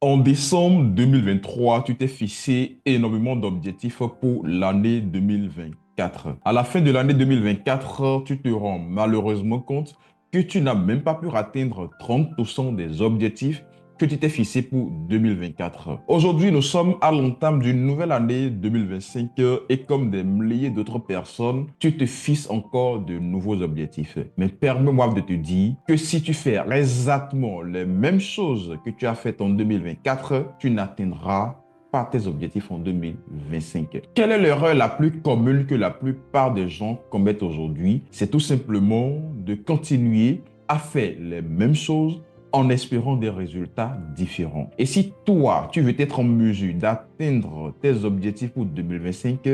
En décembre 2023, tu t'es fixé énormément d'objectifs pour l'année 2024. À la fin de l'année 2024, tu te rends malheureusement compte que tu n'as même pas pu atteindre 30% des objectifs que tu t'es fixé pour 2024. Aujourd'hui, nous sommes à l'entame d'une nouvelle année 2025 et comme des milliers d'autres personnes, tu te fixes encore de nouveaux objectifs. Mais permets-moi de te dire que si tu fais exactement les mêmes choses que tu as faites en 2024, tu n'atteindras pas tes objectifs en 2025. Quelle est l'erreur la plus commune que la plupart des gens commettent aujourd'hui? C'est tout simplement de continuer à faire les mêmes choses en espérant des résultats différents. Et si toi, tu veux être en mesure d'atteindre tes objectifs pour 2025,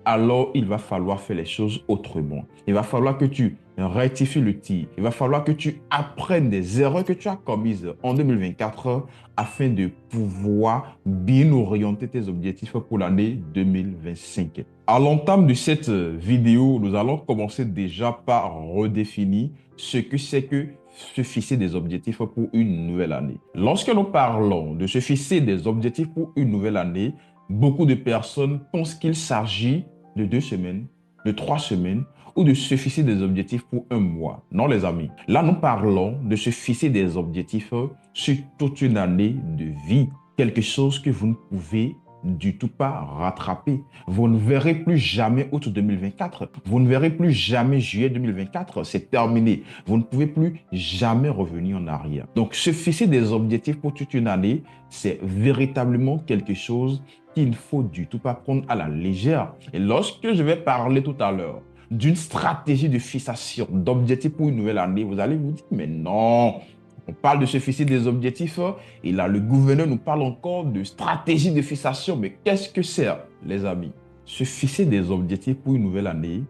alors il va falloir faire les choses autrement. Il va falloir que tu rectifies le tir. Il va falloir que tu apprennes des erreurs que tu as commises en 2024 afin de pouvoir bien orienter tes objectifs pour l'année 2025. À l'entame de cette vidéo, nous allons commencer déjà par redéfinir ce que c'est que se fixer des objectifs pour une nouvelle année. Lorsque nous parlons de se fixer des objectifs pour une nouvelle année, beaucoup de personnes pensent qu'il s'agit de 2 semaines, de 3 semaines ou de se fixer des objectifs pour un mois. Non, les amis. Là, nous parlons de se fixer des objectifs sur toute une année de vie. Quelque chose que vous ne pouvez du tout pas rattraper. Vous ne verrez plus jamais août 2024. Vous ne verrez plus jamais juillet 2024. C'est terminé. Vous ne pouvez plus jamais revenir en arrière. Donc, se fixer des objectifs pour toute une année, c'est véritablement quelque chose qu'il ne faut du tout pas prendre à la légère. Et lorsque je vais parler tout à l'heure d'une stratégie de fixation d'objectifs pour une nouvelle année, vous allez vous dire, mais non, on parle de se fixer des objectifs et là, le gouverneur nous parle encore de stratégie de fixation. Mais qu'est-ce que c'est, les amis? Se fixer des objectifs pour une nouvelle année,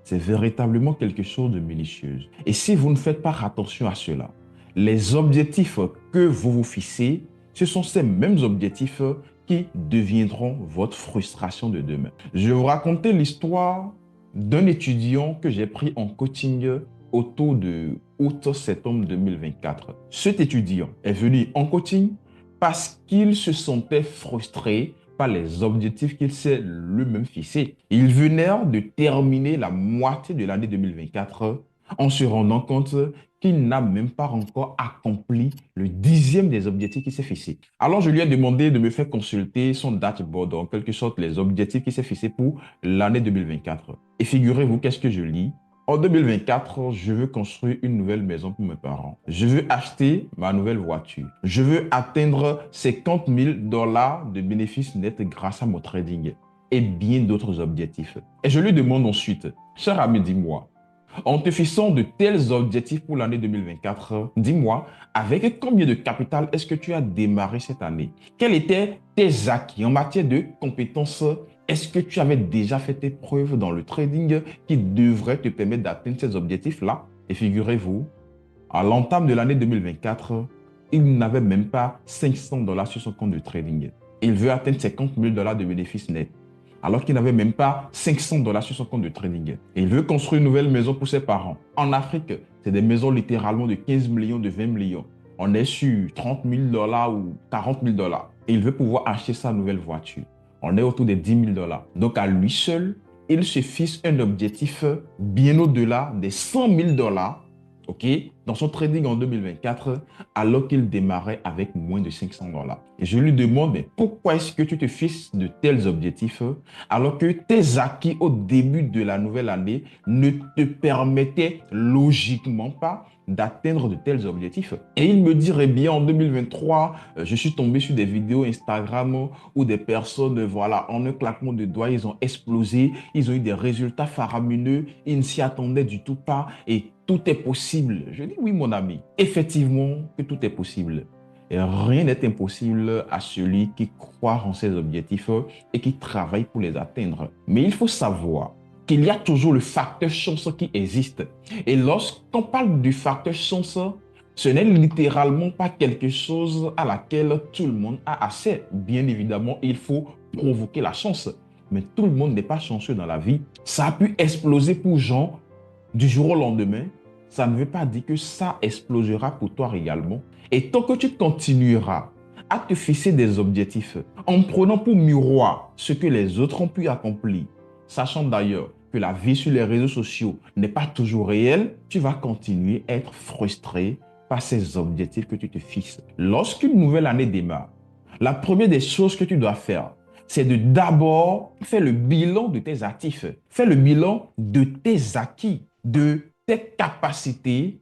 c'est véritablement quelque chose de minutieux. Et si vous ne faites pas attention à cela, les objectifs que vous vous fixez, ce sont ces mêmes objectifs qui deviendront votre frustration de demain. Je vais vous raconter l'histoire d'un étudiant que j'ai pris en coaching autour de août-septembre 2024. Cet étudiant est venu en coaching parce qu'il se sentait frustré par les objectifs qu'il s'est lui-même fixés. Il venait de terminer la moitié de l'année 2024 en se rendant compte qu'il n'a même pas encore accompli le 10e des objectifs qu'il s'est fixés. Alors, je lui ai demandé de me faire consulter son dashboard, en quelque sorte les objectifs qu'il s'est fixés pour l'année 2024. Et figurez-vous, qu'est-ce que je lis? En 2024, je veux construire une nouvelle maison pour mes parents. Je veux acheter ma nouvelle voiture. Je veux atteindre 50 000 dollars de bénéfices nets grâce à mon trading et bien d'autres objectifs. Et je lui demande ensuite, cher ami, dis-moi, en te fixant de tels objectifs pour l'année 2024, dis-moi, avec combien de capital est-ce que tu as démarré cette année? Quels étaient tes acquis en matière de compétences? Est-ce que tu avais déjà fait tes preuves dans le trading qui devrait te permettre d'atteindre ces objectifs-là? Et figurez-vous, à l'entame de l'année 2024, il n'avait même pas 500 dollars sur son compte de trading. Il veut atteindre 50 000 dollars de bénéfices nets alors qu'il n'avait même pas 500 dollars sur son compte de trading. Et il veut construire une nouvelle maison pour ses parents. En Afrique, c'est des maisons littéralement de 15 millions, de 20 millions. On est sur 30 000 dollars ou 40 000 dollars. Et il veut pouvoir acheter sa nouvelle voiture. On est autour des 10 000 dollars. Donc à lui seul, il se fixe un objectif bien au-delà des 100 000 dollars, ok, dans son trading en 2024, alors qu'il démarrait avec moins de 500 dollars. Et je lui demande, mais pourquoi est-ce que tu te fixes de tels objectifs alors que tes acquis au début de la nouvelle année ne te permettaient logiquement pas d'atteindre de tels objectifs? Et il me dirait bien en 2023, je suis tombé sur des vidéos Instagram où des personnes, voilà, en un claquement de doigts, ils ont explosé, ils ont eu des résultats faramineux, ils ne s'y attendaient du tout pas et tout est possible. Je dis oui, mon ami, effectivement que tout est possible. Et rien n'est impossible à celui qui croit en ses objectifs et qui travaille pour les atteindre. Mais il faut savoir qu'il y a toujours le facteur chance qui existe. Et lorsqu'on parle du facteur chance, ce n'est littéralement pas quelque chose à laquelle tout le monde a accès. Bien évidemment, il faut provoquer la chance. Mais tout le monde n'est pas chanceux dans la vie. Ça a pu exploser pour Jean du jour au lendemain. Ça ne veut pas dire que ça explosera pour toi également. Et tant que tu continueras à te fixer des objectifs en prenant pour miroir ce que les autres ont pu accomplir, sachant d'ailleurs que la vie sur les réseaux sociaux n'est pas toujours réelle, tu vas continuer à être frustré par ces objectifs que tu te fixes. Lorsqu'une nouvelle année démarre, la première des choses que tu dois faire, c'est de d'abord faire le bilan de tes actifs, faire le bilan de tes acquis, de tes capacités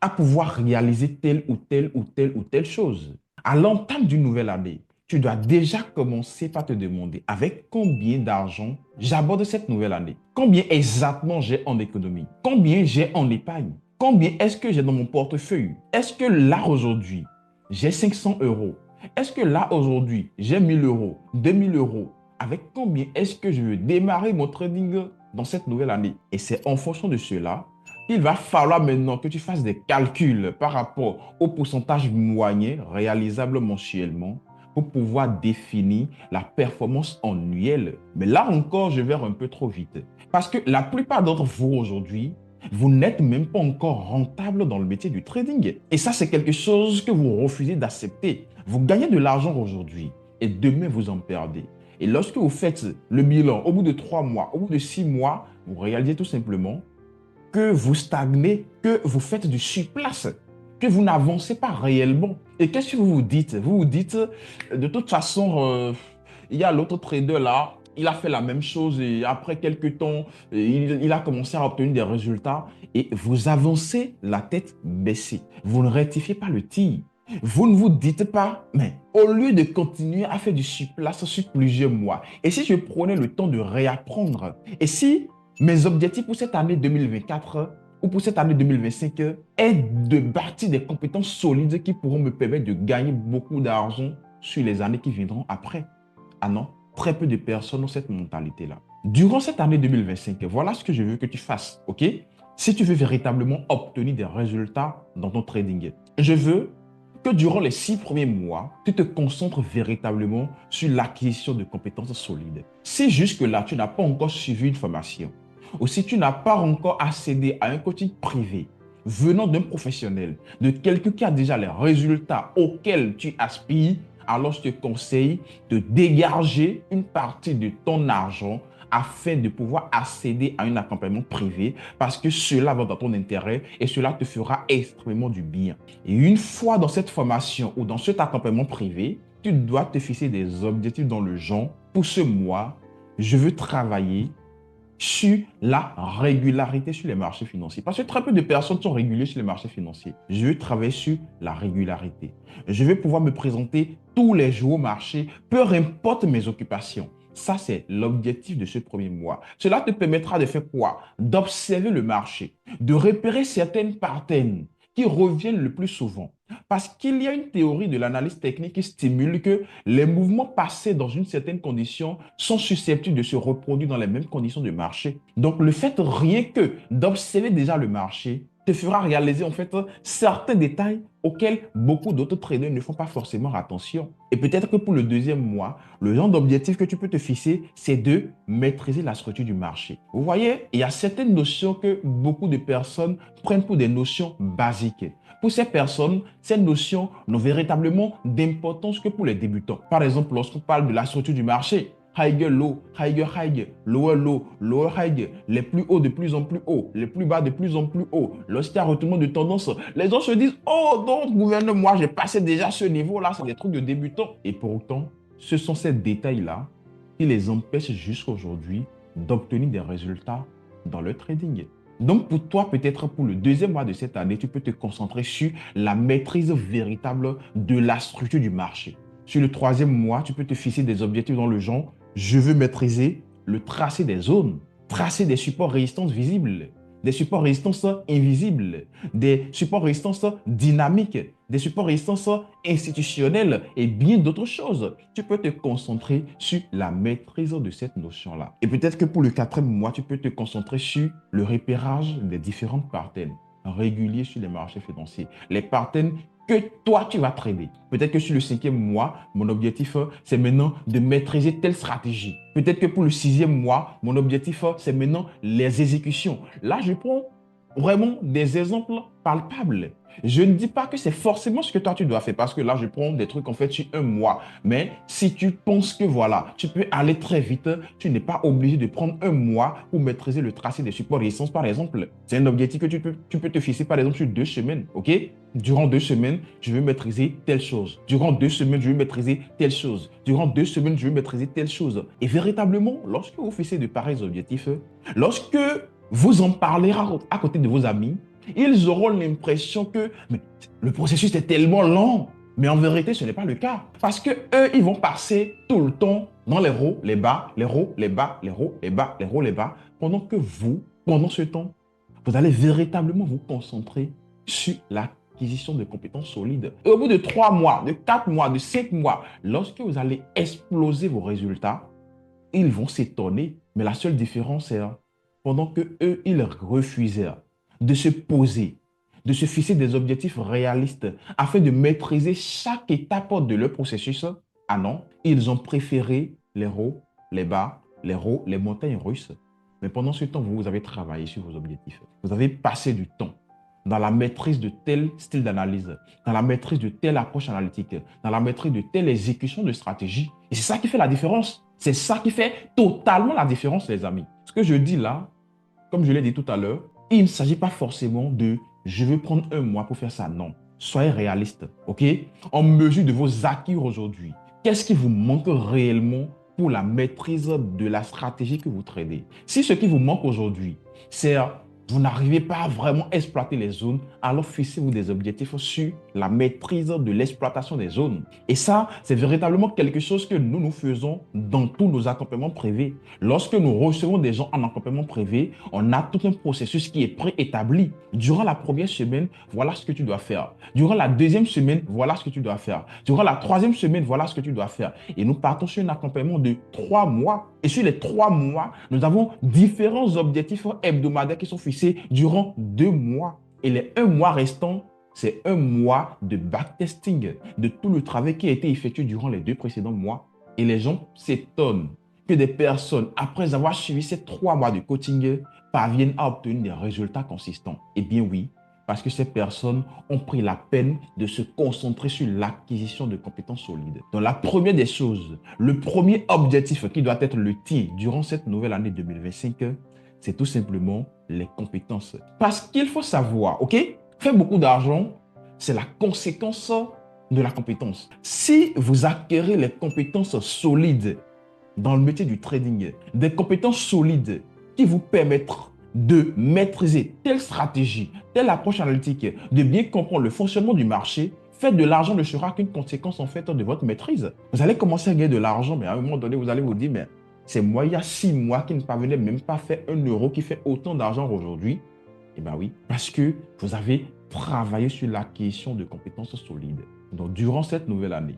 à pouvoir réaliser telle ou telle ou telle ou telle chose. À l'entame d'une nouvelle année, tu dois déjà commencer par te demander avec combien d'argent j'aborde cette nouvelle année. Combien exactement j'ai en économie? Combien j'ai en épargne? Combien est-ce que j'ai dans mon portefeuille? Est-ce que là aujourd'hui, j'ai 500 euros? Est-ce que là aujourd'hui, j'ai 1000 euros, 2000 euros? Avec combien est-ce que je veux démarrer mon trading dans cette nouvelle année? Et c'est en fonction de cela il va falloir maintenant que tu fasses des calculs par rapport au pourcentage moyen réalisable mensuellement pour pouvoir définir la performance annuelle. Mais là encore, je vais un peu trop vite. Parce que la plupart d'entre vous aujourd'hui, vous n'êtes même pas encore rentable dans le métier du trading. Et ça, c'est quelque chose que vous refusez d'accepter. Vous gagnez de l'argent aujourd'hui et demain, vous en perdez. Et lorsque vous faites le bilan au bout de 3 mois, au bout de 6 mois, vous réalisez tout simplement que vous stagnez, que vous faites du surplace, que vous n'avancez pas réellement. Et qu'est-ce que vous vous dites? Vous vous dites, de toute façon, il y a l'autre trader là, il a fait la même chose et après quelques temps, il a commencé à obtenir des résultats et vous avancez la tête baissée. Vous ne rectifiez pas le tir. Vous ne vous dites pas, mais au lieu de continuer à faire du surplace sur plusieurs mois, et si je prenais le temps de réapprendre, et si mes objectifs pour cette année 2024 ou pour cette année 2025 est de bâtir des compétences solides qui pourront me permettre de gagner beaucoup d'argent sur les années qui viendront après. Ah non, très peu de personnes ont cette mentalité-là. Durant cette année 2025, voilà ce que je veux que tu fasses, ok? Si tu veux véritablement obtenir des résultats dans ton trading, je veux que durant les 6 premiers mois, tu te concentres véritablement sur l'acquisition de compétences solides. Si jusque-là, tu n'as pas encore suivi une formation, ou si tu n'as pas encore accédé à un coaching privé venant d'un professionnel, de quelqu'un qui a déjà les résultats auxquels tu aspires, alors je te conseille de dégager une partie de ton argent afin de pouvoir accéder à un accompagnement privé parce que cela va dans ton intérêt et cela te fera extrêmement du bien. Et une fois dans cette formation ou dans cet accompagnement privé, tu dois te fixer des objectifs dans le genre. Pour ce mois, je veux travailler sur la régularité sur les marchés financiers. Parce que très peu de personnes sont régulières sur les marchés financiers. Je veux travailler sur la régularité. Je vais pouvoir me présenter tous les jours au marché, peu importe mes occupations. Ça, c'est l'objectif de ce premier mois. Cela te permettra de faire quoi? D'observer le marché, de repérer certaines patterns qui reviennent le plus souvent. Parce qu'il y a une théorie de l'analyse technique qui stimule que les mouvements passés dans une certaine condition sont susceptibles de se reproduire dans les mêmes conditions de marché. Donc, le fait rien que d'observer déjà le marché te fera réaliser en fait certains détails auxquels beaucoup d'autres traders ne font pas forcément attention. Et peut-être que pour le deuxième mois, le genre d'objectif que tu peux te fixer, c'est de maîtriser la structure du marché. Vous voyez, il y a certaines notions que beaucoup de personnes prennent pour des notions basiques. Pour ces personnes, ces notions n'ont véritablement d'importance que pour les débutants. Par exemple, lorsqu'on parle de la structure du marché, higher low, higher high, lower low, lower high, les plus hauts de plus en plus hauts, les plus bas de plus en plus hauts. Lorsqu'il y a un retournement de tendance, les gens se disent « Oh, donc, gouvernement, j'ai passé déjà ce niveau-là, c'est des trucs de débutants. » Et pourtant, ce sont ces détails-là qui les empêchent jusqu'à aujourd'hui d'obtenir des résultats dans le trading. Donc, pour toi, peut-être pour le deuxième mois de cette année, tu peux te concentrer sur la maîtrise véritable de la structure du marché. Sur le troisième mois, tu peux te fixer des objectifs dans le genre je veux maîtriser le tracé des zones, tracer des supports résistance visibles, des supports résistance invisibles, des supports résistance dynamiques, des supports résistance institutionnels et bien d'autres choses. Tu peux te concentrer sur la maîtrise de cette notion-là. Et peut-être que pour le quatrième mois, tu peux te concentrer sur le repérage des différentes patterns réguliers sur les marchés financiers. Les patterns que toi, tu vas trader. Peut-être que sur le cinquième mois, mon objectif, c'est maintenant de maîtriser telle stratégie. Peut-être que pour le sixième mois, mon objectif, c'est maintenant les exécutions. Là, je prends vraiment des exemples palpables. Je ne dis pas que c'est forcément ce que toi tu dois faire parce que là, je prends des trucs en fait sur un mois. Mais si tu penses que voilà, tu peux aller très vite, tu n'es pas obligé de prendre un mois pour maîtriser le tracé des supports d'essence, par exemple. C'est un objectif que tu peux te fixer, par exemple, sur 2 semaines, OK? Durant 2 semaines, je veux maîtriser telle chose. Durant 2 semaines, je veux maîtriser telle chose. Durant 2 semaines, je veux maîtriser telle chose. Et véritablement, lorsque vous fixez de pareils objectifs, lorsque vous en parlerez à côté de vos amis, ils auront l'impression que mais, le processus est tellement lent. Mais en vérité, ce n'est pas le cas. Parce que eux, ils vont passer tout le temps dans les hauts, les bas, les hauts, les bas, les hauts, les bas, les hauts, les bas. Pendant que vous, pendant ce temps, vous allez véritablement vous concentrer sur l'acquisition de compétences solides. Et au bout de 3 mois, de 4 mois, de 5 mois, lorsque vous allez exploser vos résultats, ils vont s'étonner. Mais la seule différence, c'est pendant que eux, ils refusaient de se poser, de se fixer des objectifs réalistes afin de maîtriser chaque étape de leur processus. Ah non, ils ont préféré les hauts, les bas, les hauts, les montagnes russes. Mais pendant ce temps, vous avez travaillé sur vos objectifs. Vous avez passé du temps dans la maîtrise de tel style d'analyse, dans la maîtrise de telle approche analytique, dans la maîtrise de telle exécution de stratégie. Et c'est ça qui fait la différence. C'est ça qui fait totalement la différence, les amis. Ce que je dis là, comme je l'ai dit tout à l'heure, il ne s'agit pas forcément de je veux prendre un mois pour faire ça. Non. Soyez réaliste, OK? En mesure de vos acquis aujourd'hui, qu'est-ce qui vous manque réellement pour la maîtrise de la stratégie que vous tradez? Si ce qui vous manque aujourd'hui, c'est vous n'arrivez pas à vraiment exploiter les zones, alors fixez-vous des objectifs sur la maîtrise de l'exploitation des zones. Et ça, c'est véritablement quelque chose que nous faisons dans tous nos accompagnements privés. Lorsque nous recevons des gens en accompagnement privé, on a tout un processus qui est préétabli. Durant la première semaine, voilà ce que tu dois faire. Durant la deuxième semaine, voilà ce que tu dois faire. Durant la troisième semaine, voilà ce que tu dois faire. Et nous partons sur un accompagnement de 3 mois. Et sur les 3 mois, nous avons différents objectifs hebdomadaires qui sont fixés durant 2 mois. Et les 1 mois restants, c'est 1 mois de backtesting de tout le travail qui a été effectué durant les 2 précédents mois. Et les gens s'étonnent que des personnes, après avoir suivi ces 3 mois de coaching, parviennent à obtenir des résultats consistants. Eh bien oui, parce que ces personnes ont pris la peine de se concentrer sur l'acquisition de compétences solides. Donc la première des choses, le premier objectif qui doit être le tien durant cette nouvelle année 2025, c'est tout simplement les compétences. Parce qu'il faut savoir, OK, faire beaucoup d'argent, c'est la conséquence de la compétence. Si vous acquérez les compétences solides dans le métier du trading, des compétences solides qui vous permettent de maîtriser telle stratégie, telle approche analytique, de bien comprendre le fonctionnement du marché, faire de l'argent ne sera qu'une conséquence en fait de votre maîtrise. Vous allez commencer à gagner de l'argent, mais à un moment donné, vous allez vous dire, mais c'est moi il y a 6 mois qui ne parvenais même pas à faire 1 € qui fait autant d'argent aujourd'hui. Eh bien oui, parce que vous avez travaillé sur l'acquisition de compétences solides. Donc durant cette nouvelle année,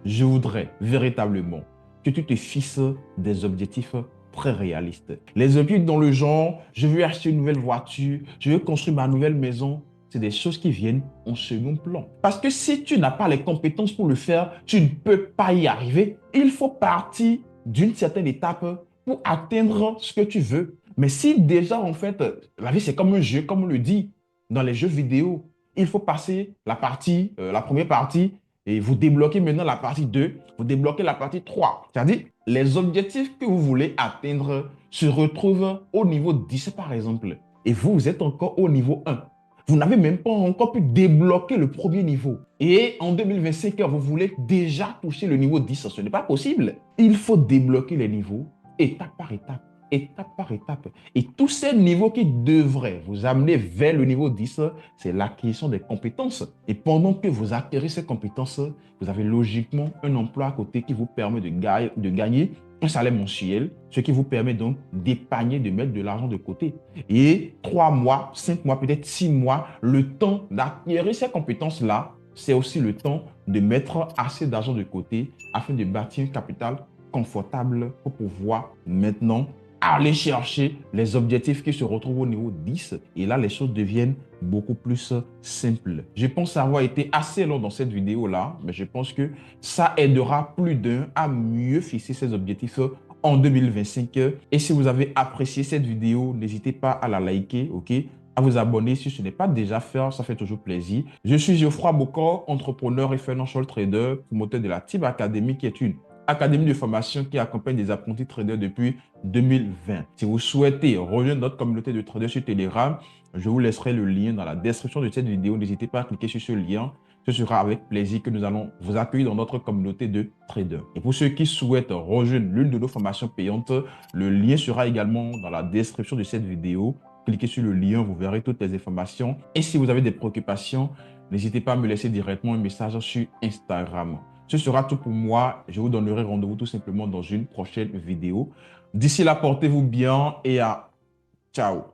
je voudrais véritablement que tu te fixes des objectifs très réalistes. Les objectifs dans le genre, je veux acheter une nouvelle voiture, je veux construire ma nouvelle maison, c'est des choses qui viennent en second plan. Parce que si tu n'as pas les compétences pour le faire, tu ne peux pas y arriver. Il faut partir d'une certaine étape pour atteindre ce que tu veux. Mais si déjà, en fait, la vie, c'est comme un jeu, comme on le dit dans les jeux vidéo, il faut passer la première partie et vous débloquez maintenant la partie 2, vous débloquez la partie 3. C'est-à-dire, les objectifs que vous voulez atteindre se retrouvent au niveau 10 par exemple. Et vous, vous êtes encore au niveau 1. Vous n'avez même pas encore pu débloquer le premier niveau. Et en 2025, vous voulez déjà toucher le niveau 10. Ce n'est pas possible. Il faut débloquer les niveaux étape par étape. Étape par étape. Et tous ces niveaux qui devraient vous amener vers le niveau 10, c'est l'acquisition des compétences. Et pendant que vous acquérez ces compétences, vous avez logiquement un emploi à côté qui vous permet de gagner un salaire mensuel, ce qui vous permet donc d'épargner, de mettre de l'argent de côté. Et 3 mois, 5 mois, peut-être 6 mois, le temps d'acquérir ces compétences-là, c'est aussi le temps de mettre assez d'argent de côté afin de bâtir un capital confortable pour pouvoir maintenant aller chercher les objectifs qui se retrouvent au niveau 10. Et là, les choses deviennent beaucoup plus simples. Je pense avoir été assez long dans cette vidéo-là, mais je pense que ça aidera plus d'un à mieux fixer ses objectifs en 2025. Et si vous avez apprécié cette vidéo, n'hésitez pas à la liker, ok? à vous abonner si ce n'est pas déjà fait, ça fait toujours plaisir. Je suis Geoffroy Bokor, entrepreneur et financial trader, promoteur de la Team Academy, qui est une académie de formation qui accompagne des apprentis traders depuis 2020. Si vous souhaitez rejoindre notre communauté de traders sur Telegram, je vous laisserai le lien dans la description de cette vidéo. N'hésitez pas à cliquer sur ce lien. Ce sera avec plaisir que nous allons vous accueillir dans notre communauté de traders. Et pour ceux qui souhaitent rejoindre l'une de nos formations payantes, le lien sera également dans la description de cette vidéo. Cliquez sur le lien, vous verrez toutes les informations. Et si vous avez des préoccupations, n'hésitez pas à me laisser directement un message sur Instagram. Ce sera tout pour moi. Je vous donnerai rendez-vous tout simplement dans une prochaine vidéo. D'ici là, portez-vous bien et à ciao.